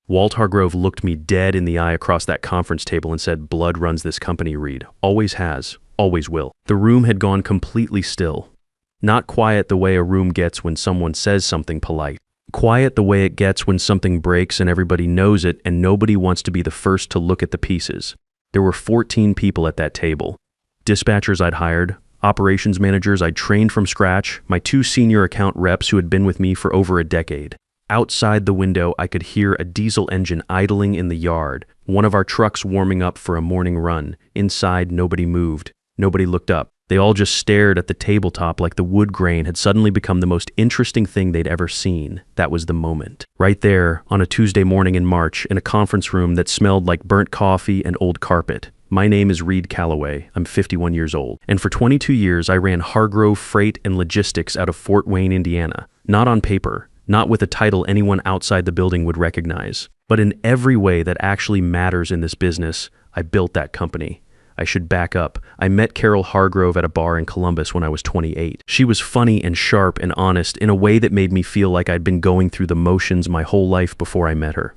Walt Hargrove looked me dead in the eye across that conference table and said, "Blood runs this company, Reed. Always has. Always will." The room had gone completely still. Not quiet the way a room gets when someone says something polite. Quiet the way it gets when something breaks and everybody knows it and nobody wants to be the first to look at the pieces. There were 14 people at that table. Dispatchers I'd hired, operations managers I'd trained from scratch, my 2 senior account reps who had been with me for over a decade. Outside the window, I could hear a diesel engine idling in the yard, one of our trucks warming up for a morning run. Inside, nobody moved. Nobody looked up. They all just stared at the tabletop like the wood grain had suddenly become the most interesting thing they'd ever seen. That was the moment. Right there, on a Tuesday morning in March, in a conference room that smelled like burnt coffee and old carpet. My name is Reed Calloway. I'm 51 years old. And for 22 years, I ran Hargrove Freight and Logistics out of Fort Wayne, Indiana. Not on paper, not with a title anyone outside the building would recognize, but in every way that actually matters in this business, I built that company. I should back up. I met Carol Hargrove at a bar in Columbus when I was 28. She was funny and sharp and honest in a way that made me feel like I'd been going through the motions my whole life before I met her.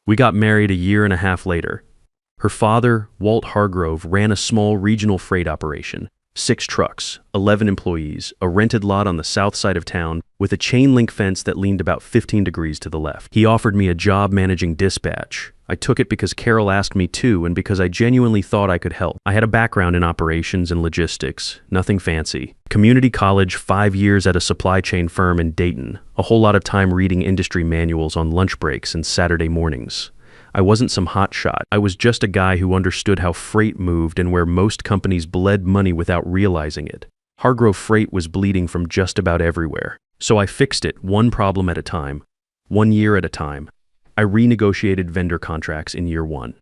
We got married a year and a half later. Her father, Walt Hargrove, ran a small regional freight operation. 6 trucks, 11 employees, a rented lot on the south side of town with a chain link fence that leaned about 15 degrees to the left. He offered me a job managing dispatch. I took it because Carol asked me to and because I genuinely thought I could help. I had a background in operations and logistics, nothing fancy. Community college, 5 years at a supply chain firm in Dayton, a whole lot of time reading industry manuals on lunch breaks and Saturday mornings. I wasn't some hotshot. I was just a guy who understood how freight moved and where most companies bled money without realizing it. Hargrove Freight was bleeding from just about everywhere. So I fixed it, one problem at a time, 1 year at a time. I renegotiated vendor contracts in year 1,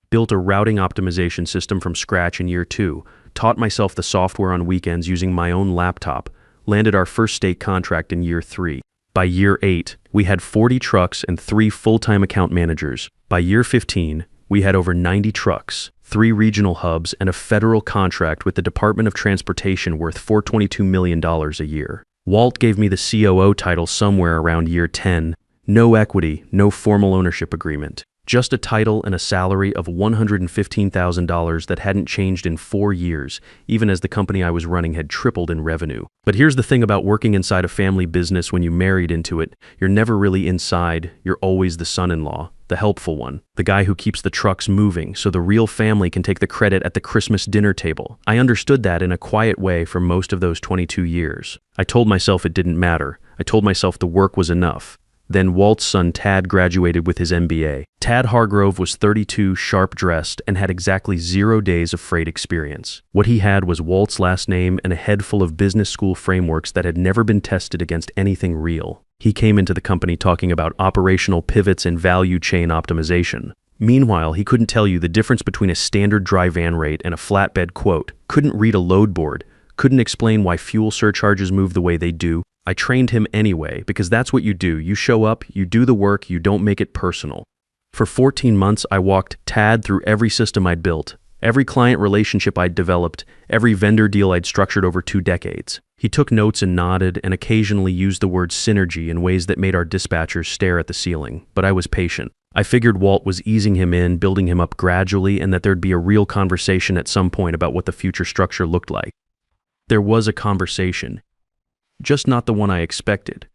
built a routing optimization system from scratch in year 2, taught myself the software on weekends using my own laptop, landed our first state contract in year 3. By year 8, we had 40 trucks and 3 full-time account managers. By year 15, we had over 90 trucks, 3 regional hubs, and a federal contract with the Department of Transportation worth $422 million a year. Walt gave me the COO title somewhere around year 10. No equity, no formal ownership agreement. Just a title and a salary of $115,000 that hadn't changed in 4 years, even as the company I was running had tripled in revenue. But here's the thing about working inside a family business when you married into it. You're never really inside, you're always the son-in-law, the helpful one, the guy who keeps the trucks moving so the real family can take the credit at the Christmas dinner table. I understood that in a quiet way for most of those 22 years. I told myself it didn't matter. I told myself the work was enough. Then Walt's son Tad graduated with his MBA. Tad Hargrove was 32, sharp-dressed, and had exactly 0 days of freight experience. What he had was Walt's last name and a head full of business school frameworks that had never been tested against anything real. He came into the company talking about operational pivots and value chain optimization. Meanwhile, he couldn't tell you the difference between a standard dry van rate and a flatbed quote, couldn't read a load board, couldn't explain why fuel surcharges move the way they do. I trained him anyway, because that's what you do. You show up, you do the work, you don't make it personal. For 14 months, I walked Tad through every system I'd built, every client relationship I'd developed, every vendor deal I'd structured over 2 decades. He took notes and nodded and occasionally used the word synergy in ways that made our dispatchers stare at the ceiling, but I was patient. I figured Walt was easing him in, building him up gradually, and that there'd be a real conversation at some point about what the future structure looked like. There was a conversation. Just not the one I expected.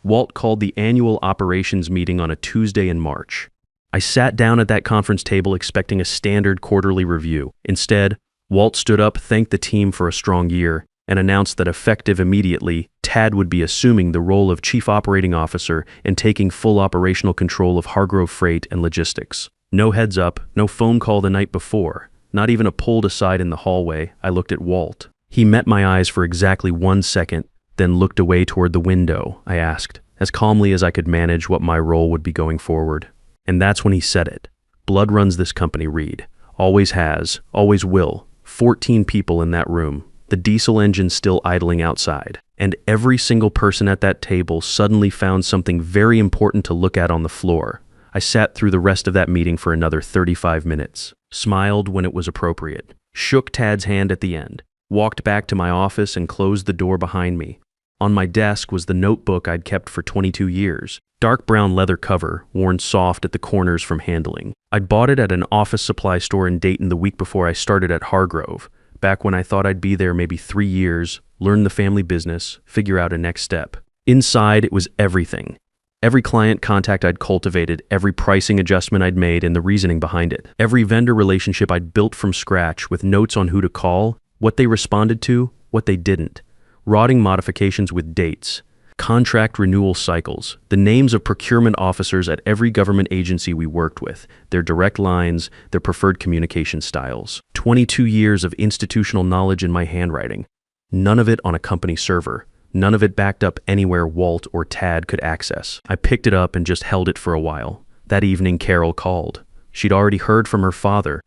Walt called the annual operations meeting on a Tuesday in March. I sat down at that conference table expecting a standard quarterly review. Instead, Walt stood up, thanked the team for a strong year, and announced that effective immediately, Tad would be assuming the role of Chief Operating Officer and taking full operational control of Hargrove Freight and Logistics. No heads up, no phone call the night before, not even a pulled aside in the hallway. I looked at Walt. He met my eyes for exactly 1 second, then looked away toward the window. I asked, as calmly as I could manage, what my role would be going forward. And that's when he said it. Blood runs this company, Reed. Always has, always will. 14 people in that room. The diesel engine still idling outside. And every single person at that table suddenly found something very important to look at on the floor. I sat through the rest of that meeting for another 35 minutes. Smiled when it was appropriate. Shook Tad's hand at the end. Walked back to my office and closed the door behind me. On my desk was the notebook I'd kept for 22 years. Dark brown leather cover, worn soft at the corners from handling. I'd bought it at an office supply store in Dayton the week before I started at Hargrove, back when I thought I'd be there maybe 3 years, learn the family business, figure out a next step. Inside, it was everything. Every client contact I'd cultivated, every pricing adjustment I'd made, and the reasoning behind it. Every vendor relationship I'd built from scratch with notes on who to call, what they responded to, what they didn't. Routing modifications with dates. Contract renewal cycles, the names of procurement officers at every government agency we worked with, their direct lines, their preferred communication styles. 22 years of institutional knowledge in my handwriting. None of it on a company server. None of it backed up anywhere Walt or Tad could access. I picked it up and just held it for a while. That evening, Carol called. She'd already heard from her father.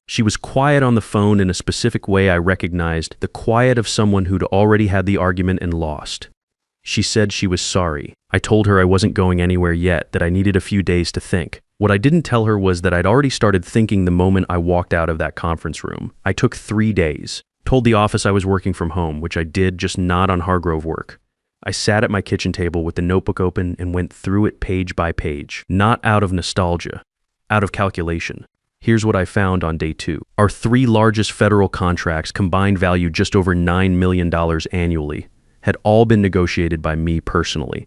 She was quiet on the phone in a specific way I recognized, the quiet of someone who'd already had the argument and lost. She said she was sorry. I told her I wasn't going anywhere yet, that I needed a few days to think. What I didn't tell her was that I'd already started thinking the moment I walked out of that conference room. I took 3 days. Told the office I was working from home, which I did, just not on Hargrove work. I sat at my kitchen table with the notebook open and went through it page by page, not out of nostalgia, out of calculation. Here's what I found on day 2. Our 3 largest federal contracts, combined value just over $9 million annually, had all been negotiated by me personally.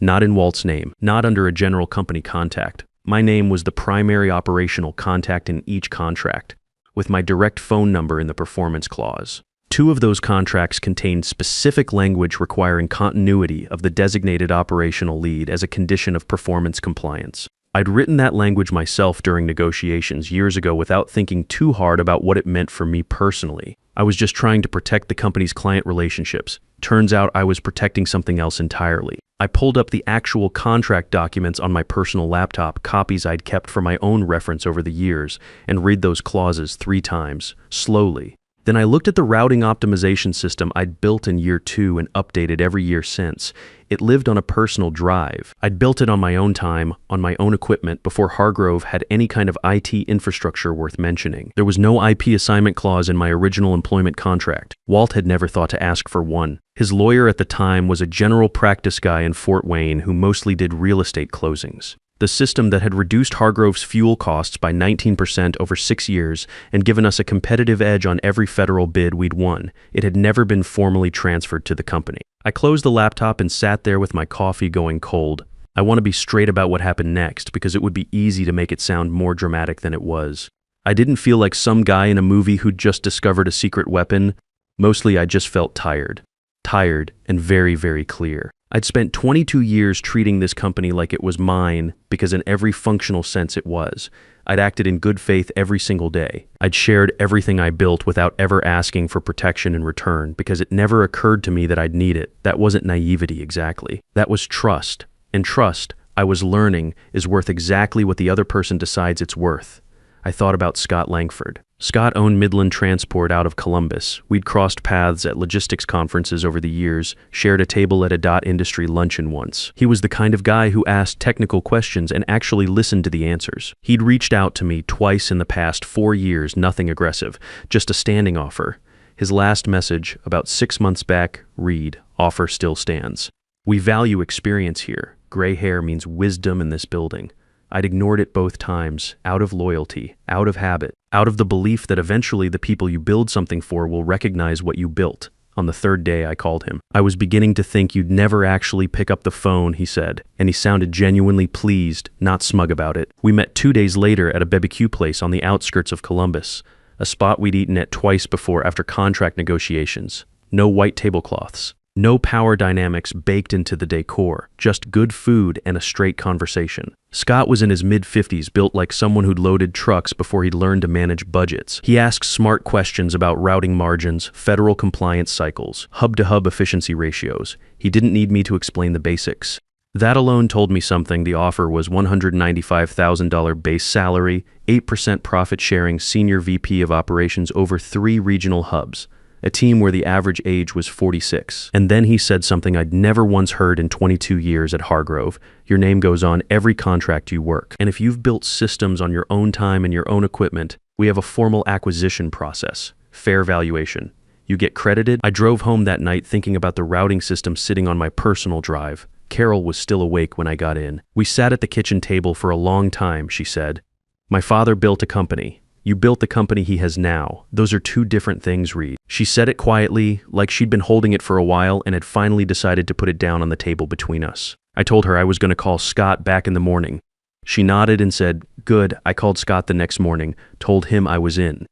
Not in Walt's name, not under a general company contact. My name was the primary operational contact in each contract, with my direct phone number in the performance clause. 2 of those contracts contained specific language requiring continuity of the designated operational lead as a condition of performance compliance. I'd written that language myself during negotiations years ago without thinking too hard about what it meant for me personally. I was just trying to protect the company's client relationships. Turns out I was protecting something else entirely. I pulled up the actual contract documents on my personal laptop, copies I'd kept for my own reference over the years, and read those clauses 3 times, slowly. Then I looked at the routing optimization system I'd built in year 2 and updated every year since. It lived on a personal drive. I'd built it on my own time, on my own equipment, before Hargrove had any kind of IT infrastructure worth mentioning. There was no IP assignment clause in my original employment contract. Walt had never thought to ask for one. His lawyer at the time was a general practice guy in Fort Wayne who mostly did real estate closings. The system that had reduced Hargrove's fuel costs by 19% over 6 years and given us a competitive edge on every federal bid we'd won. It had never been formally transferred to the company. I closed the laptop and sat there with my coffee going cold. I want to be straight about what happened next because it would be easy to make it sound more dramatic than it was. I didn't feel like some guy in a movie who'd just discovered a secret weapon. Mostly I just felt tired. Tired and very, very clear. I'd spent 22 years treating this company like it was mine because in every functional sense it was. I'd acted in good faith every single day. I'd shared everything I built without ever asking for protection in return because it never occurred to me that I'd need it. That wasn't naivety exactly. That was trust. And trust, I was learning, is worth exactly what the other person decides it's worth. I thought about Scott Langford. Scott owned Midland Transport out of Columbus. We'd crossed paths at logistics conferences over the years, shared a table at a Dot Industry luncheon once. He was the kind of guy who asked technical questions and actually listened to the answers. He'd reached out to me twice in the past 4 years, nothing aggressive, just a standing offer. His last message, about 6 months back, read, "Offer still stands." We value experience here. Gray hair means wisdom in this building. I'd ignored it both times, out of loyalty, out of habit, out of the belief that eventually the people you build something for will recognize what you built. On the 3rd day, I called him. "I was beginning to think you'd never actually pick up the phone," he said, and he sounded genuinely pleased, not smug about it. We met 2 days later at a BBQ place on the outskirts of Columbus, a spot we'd eaten at twice before after contract negotiations. No white tablecloths. No power dynamics baked into the decor, just good food and a straight conversation. Scott was in his mid-50s, built like someone who'd loaded trucks before he'd learned to manage budgets. He asked smart questions about routing margins, federal compliance cycles, hub-to-hub efficiency ratios. He didn't need me to explain the basics. That alone told me something. The offer was $195,000 base salary, 8% profit sharing, senior VP of operations over 3 regional hubs. A team where the average age was 46. And then he said something I'd never once heard in 22 years at Hargrove. Your name goes on every contract you work. And if you've built systems on your own time and your own equipment, we have a formal acquisition process, fair valuation. You get credited. I drove home that night thinking about the routing system sitting on my personal drive. Carol was still awake when I got in. "We sat at the kitchen table for a long time," she said. "My father built a company. You built the company he has now. Those are two different things, Reed." She said it quietly, like she'd been holding it for a while and had finally decided to put it down on the table between us. I told her I was going to call Scott back in the morning. She nodded and said, "Good." I called Scott the next morning, told him I was in.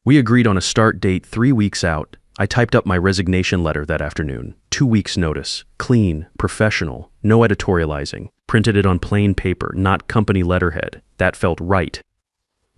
We agreed on a start date 3 weeks out. I typed up my resignation letter that afternoon. 2 weeks' notice. Clean, professional, no editorializing. Printed it on plain paper, not company letterhead. That felt right.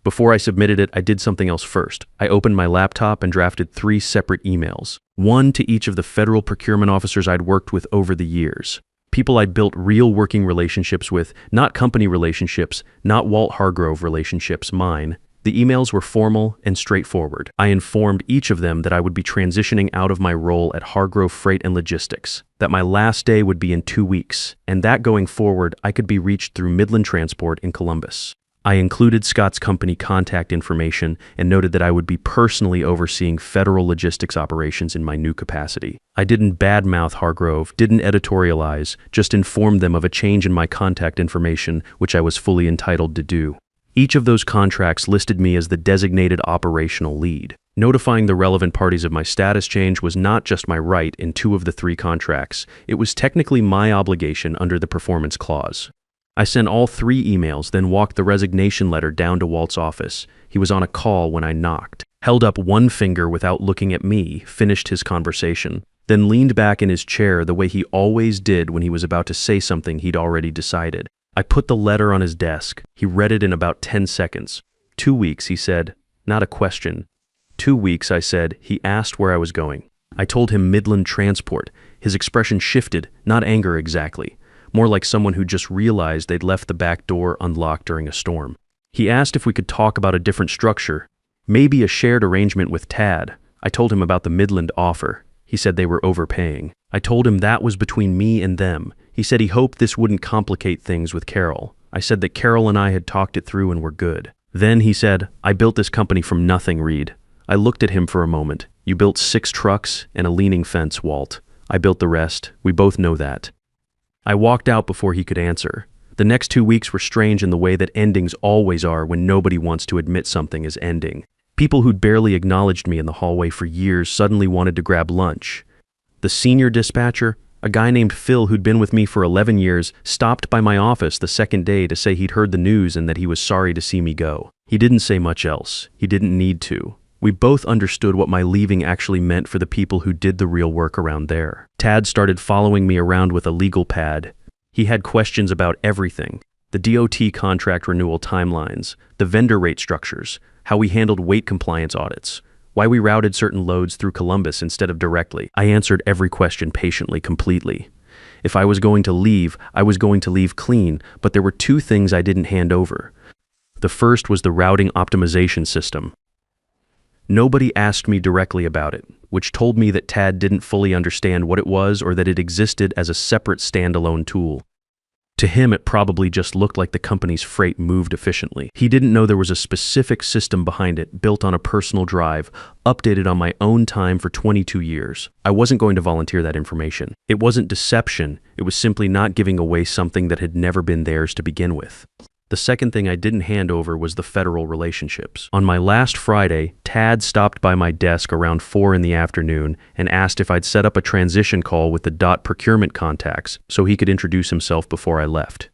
Before I submitted it, I did something else first. I opened my laptop and drafted 3 separate emails. One to each of the federal procurement officers I'd worked with over the years. People I'd built real working relationships with, not company relationships, not Walt Hargrove relationships, mine. The emails were formal and straightforward. I informed each of them that I would be transitioning out of my role at Hargrove Freight and Logistics, that my last day would be in 2 weeks, and that going forward I could be reached through Midland Transport in Columbus. I included Scott's company contact information and noted that I would be personally overseeing federal logistics operations in my new capacity. I didn't badmouth Hargrove, didn't editorialize, just informed them of a change in my contact information, which I was fully entitled to do. Each of those contracts listed me as the designated operational lead. Notifying the relevant parties of my status change was not just my right in 2 of the 3 contracts, it was technically my obligation under the performance clause. I sent all 3 emails, then walked the resignation letter down to Walt's office. He was on a call when I knocked, held up one finger without looking at me, finished his conversation, then leaned back in his chair the way he always did when he was about to say something he'd already decided. I put the letter on his desk. He read it in about 10 seconds. 2 weeks, he said. Not a question. 2 weeks, I said. He asked where I was going. I told him Midland Transport. His expression shifted, not anger exactly. More like someone who just realized they'd left the back door unlocked during a storm. He asked if we could talk about a different structure, maybe a shared arrangement with Tad. I told him about the Midland offer. He said they were overpaying. I told him that was between me and them. He said he hoped this wouldn't complicate things with Carol. I said that Carol and I had talked it through and were good. Then he said, "I built this company from nothing, Reed." I looked at him for a moment. "You built 6 trucks and a leaning fence, Walt. I built the rest. We both know that." I walked out before he could answer. The next 2 weeks were strange in the way that endings always are when nobody wants to admit something is ending. People who'd barely acknowledged me in the hallway for years suddenly wanted to grab lunch. The senior dispatcher, a guy named Phil who'd been with me for 11 years, stopped by my office the second day to say he'd heard the news and that he was sorry to see me go. He didn't say much else. He didn't need to. We both understood what my leaving actually meant for the people who did the real work around there. Tad started following me around with a legal pad. He had questions about everything: the DOT contract renewal timelines, the vendor rate structures, how we handled weight compliance audits, why we routed certain loads through Columbus instead of directly. I answered every question patiently, completely. If I was going to leave, I was going to leave clean, but there were 2 things I didn't hand over. The first was the routing optimization system. Nobody asked me directly about it, which told me that Tad didn't fully understand what it was or that it existed as a separate standalone tool. To him, it probably just looked like the company's freight moved efficiently. He didn't know there was a specific system behind it, built on a personal drive, updated on my own time for 22 years. I wasn't going to volunteer that information. It wasn't deception, it was simply not giving away something that had never been theirs to begin with. The second thing I didn't hand over was the federal relationships. On my last Friday, Tad stopped by my desk around 4 in the afternoon and asked if I'd set up a transition call with the DOT procurement contacts so he could introduce himself before I left.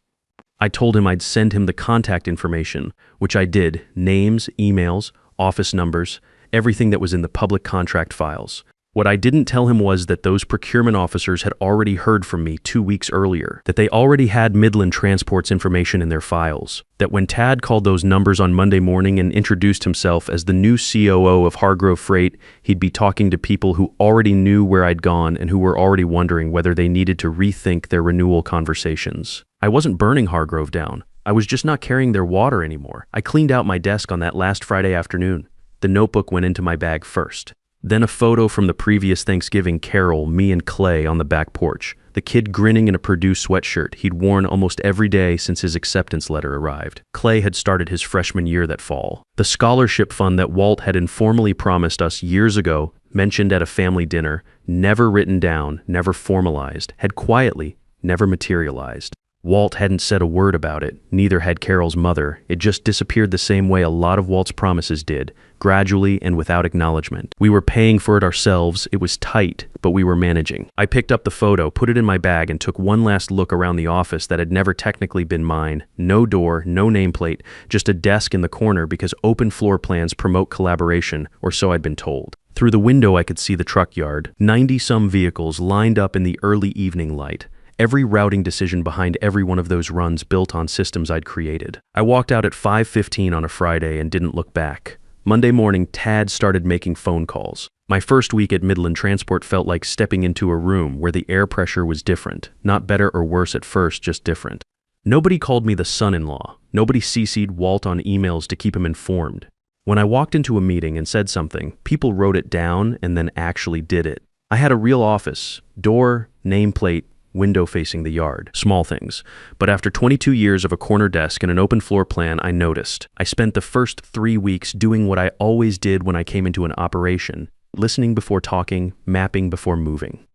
I told him I'd send him the contact information, which I did: names, emails, office numbers, everything that was in the public contract files. What I didn't tell him was that those procurement officers had already heard from me 2 weeks earlier, that they already had Midland Transport's information in their files, that when Tad called those numbers on Monday morning and introduced himself as the new COO of Hargrove Freight, he'd be talking to people who already knew where I'd gone and who were already wondering whether they needed to rethink their renewal conversations. I wasn't burning Hargrove down. I was just not carrying their water anymore. I cleaned out my desk on that last Friday afternoon. The notebook went into my bag first. Then a photo from the previous Thanksgiving Carol, me and Clay on the back porch. The kid grinning in a Purdue sweatshirt he'd worn almost every day since his acceptance letter arrived. Clay had started his freshman year that fall. The scholarship fund that Walt had informally promised us years ago, mentioned at a family dinner, never written down, never formalized, had quietly, never materialized. Walt hadn't said a word about it, neither had Carol's mother. It just disappeared the same way a lot of Walt's promises did, gradually and without acknowledgement. We were paying for it ourselves, it was tight, but we were managing. I picked up the photo, put it in my bag, and took one last look around the office that had never technically been mine. No door, no nameplate, just a desk in the corner because open floor plans promote collaboration, or so I'd been told. Through the window I could see the truck yard, 90-some vehicles lined up in the early evening light. Every routing decision behind every one of those runs built on systems I'd created. I walked out at 5:15 on a Friday and didn't look back. Monday morning, Tad started making phone calls. My first week at Midland Transport felt like stepping into a room where the air pressure was different. Not better or worse at first, just different. Nobody called me the son-in-law. Nobody CC'd Walt on emails to keep him informed. When I walked into a meeting and said something, people wrote it down and then actually did it. I had a real office, door, nameplate, window facing the yard, small things. But after 22 years of a corner desk and an open floor plan, I noticed. I spent the first 3 weeks doing what I always did when I came into an operation, listening before talking, mapping before moving.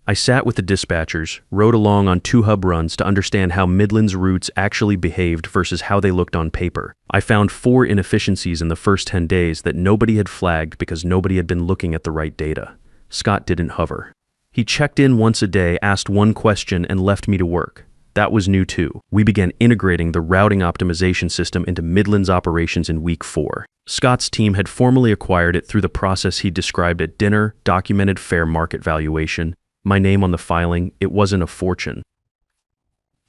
I sat with the dispatchers, rode along on 2 hub runs to understand how Midland's routes actually behaved versus how they looked on paper. I found 4 inefficiencies in the first 10 days that nobody had flagged because nobody had been looking at the right data. Scott didn't hover. He checked in once a day, asked one question, and left me to work. That was new too. We began integrating the routing optimization system into Midland's operations in week 4. Scott's team had formally acquired it through the process he described at dinner, documented fair market valuation. My name on the filing, it wasn't a fortune.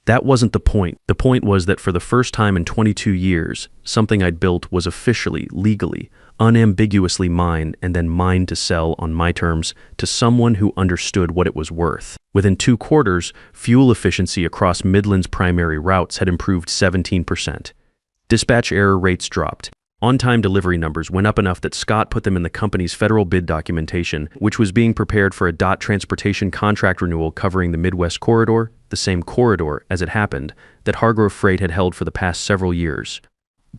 That wasn't the point. The point was that for the first time in 22 years, something I'd built was officially, legally, unambiguously mine, and then mine to sell on my terms to someone who understood what it was worth. Within 2 quarters, fuel efficiency across Midland's primary routes had improved 17%. Dispatch error rates dropped. On-time delivery numbers went up enough that Scott put them in the company's federal bid documentation, which was being prepared for a DOT transportation contract renewal covering the Midwest Corridor, the same corridor, as it happened, that Hargrove Freight had held for the past several years.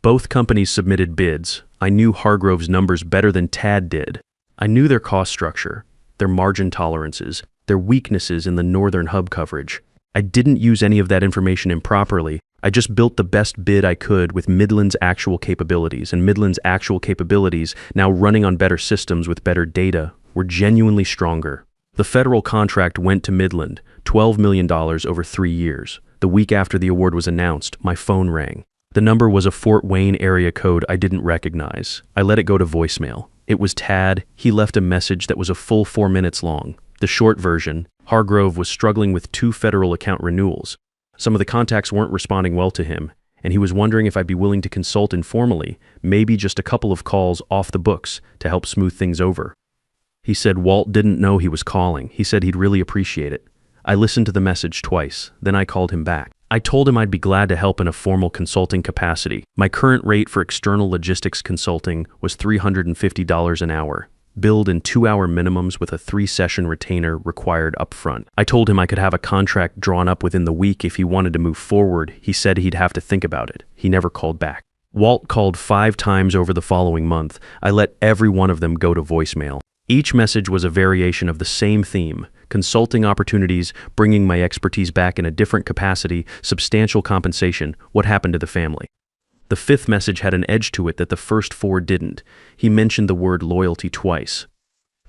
Both companies submitted bids. I knew Hargrove's numbers better than Tad did. I knew their cost structure, their margin tolerances, their weaknesses in the northern hub coverage. I didn't use any of that information improperly. I just built the best bid I could with Midland's actual capabilities, and Midland's actual capabilities, now running on better systems with better data, were genuinely stronger. The federal contract went to Midland, $12 million over 3 years. The week after the award was announced, my phone rang. The number was a Fort Wayne area code I didn't recognize. I let it go to voicemail. It was Tad. He left a message that was a full 4 minutes long. The short version, Hargrove was struggling with 2 federal account renewals. Some of the contacts weren't responding well to him, and he was wondering if I'd be willing to consult informally, maybe just a couple of calls off the books to help smooth things over. He said Walt didn't know he was calling. He said he'd really appreciate it. I listened to the message twice, then I called him back. I told him I'd be glad to help in a formal consulting capacity. My current rate for external logistics consulting was $350 an hour, billed in 2-hour minimums with a 3-session retainer required upfront. I told him I could have a contract drawn up within the week if he wanted to move forward. He said he'd have to think about it. He never called back. Walt called 5 times over the following month. I let every one of them go to voicemail. Each message was a variation of the same theme: consulting opportunities, bringing my expertise back in a different capacity, substantial compensation, what happened to the family. The 5th message had an edge to it that the first 4 didn't. He mentioned the word loyalty twice.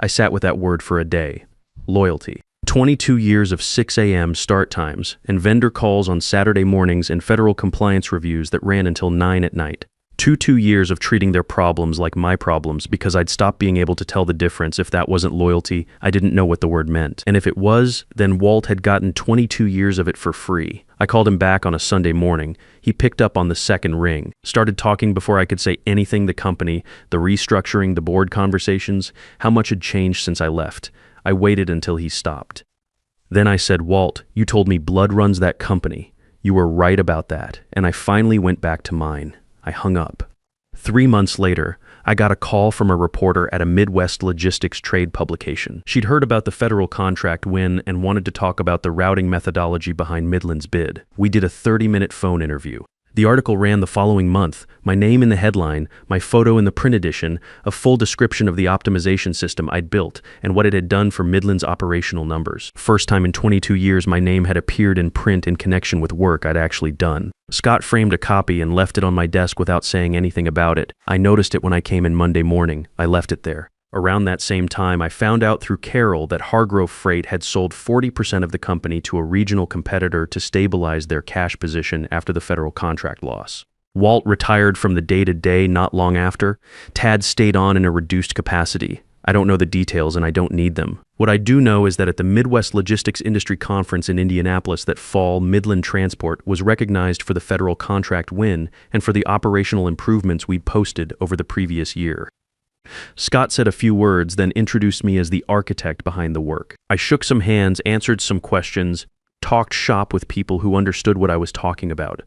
I sat with that word for a day. Loyalty. 22 years of 6 a.m. start times and vendor calls on Saturday mornings and federal compliance reviews that ran until 9 at night. 2 years of treating their problems like my problems because I'd stopped being able to tell the difference. If that wasn't loyalty, I didn't know what the word meant. And if it was, then Walt had gotten 22 years of it for free. I called him back on a Sunday morning. He picked up on the second ring, started talking before I could say anything. The company, the restructuring, the board conversations, how much had changed since I left. I waited until he stopped. Then I said, Walt, you told me blood runs that company. You were right about that. And I finally went back to mine. I hung up. 3 months later, I got a call from a reporter at a Midwest logistics trade publication. She'd heard about the federal contract win and wanted to talk about the routing methodology behind Midland's bid. We did a 30-minute phone interview. The article ran the following month, my name in the headline, my photo in the print edition, a full description of the optimization system I'd built and what it had done for Midland's operational numbers. First time in 22 years my name had appeared in print in connection with work I'd actually done. Scott framed a copy and left it on my desk without saying anything about it. I noticed it when I came in Monday morning. I left it there. Around that same time, I found out through Carol that Hargrove Freight had sold 40% of the company to a regional competitor to stabilize their cash position after the federal contract loss. Walt retired from the day-to-day not long after. Tad stayed on in a reduced capacity. I don't know the details and I don't need them. What I do know is that at the Midwest Logistics Industry Conference in Indianapolis that fall, Midland Transport was recognized for the federal contract win and for the operational improvements we'd posted over the previous year. Scott said a few words, then introduced me as the architect behind the work. I shook some hands, answered some questions, talked shop with people who understood what I was talking about.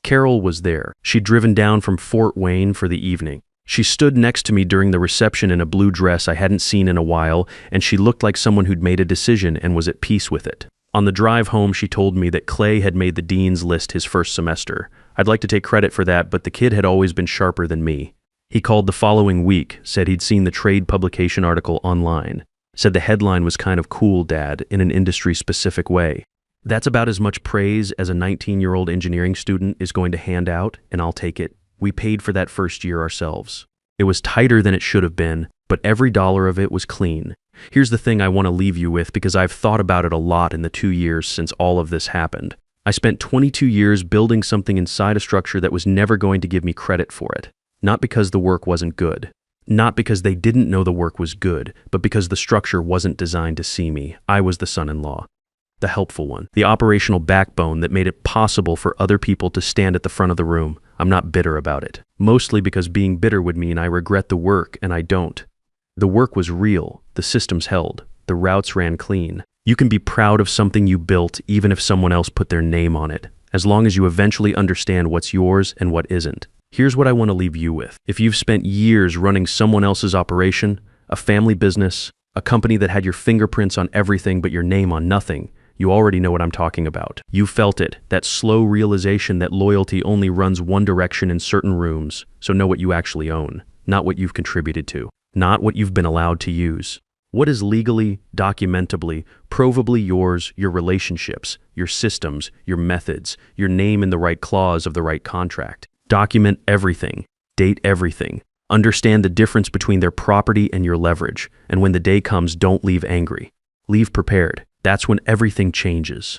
Carol was there. She'd driven down from Fort Wayne for the evening. She stood next to me during the reception in a blue dress I hadn't seen in a while, and she looked like someone who'd made a decision and was at peace with it. On the drive home, she told me that Clay had made the dean's list his first semester. I'd like to take credit for that, but the kid had always been sharper than me. He called the following week, said he'd seen the trade publication article online, said the headline was kind of cool, Dad, in an industry-specific way. That's about as much praise as a 19-year-old engineering student is going to hand out, and I'll take it. We paid for that first year ourselves. It was tighter than it should have been, but every dollar of it was clean. Here's the thing I want to leave you with because I've thought about it a lot in the 2 years since all of this happened. I spent 22 years building something inside a structure that was never going to give me credit for it. Not because the work wasn't good. Not because they didn't know the work was good, but because the structure wasn't designed to see me. I was the son-in-law. The helpful one. The operational backbone that made it possible for other people to stand at the front of the room. I'm not bitter about it. Mostly because being bitter would mean I regret the work, and I don't. The work was real. The systems held. The routes ran clean. You can be proud of something you built even if someone else put their name on it, as long as you eventually understand what's yours and what isn't. Here's what I want to leave you with. If you've spent years running someone else's operation, a family business, a company that had your fingerprints on everything but your name on nothing, you already know what I'm talking about. You felt it, that slow realization that loyalty only runs one direction in certain rooms, so know what you actually own, not what you've contributed to, not what you've been allowed to use. What is legally, documentably, provably yours, your relationships, your systems, your methods, your name in the right clause of the right contract. Document everything, date everything, understand the difference between their property and your leverage, and when the day comes, don't leave angry. Leave prepared. That's when everything changes.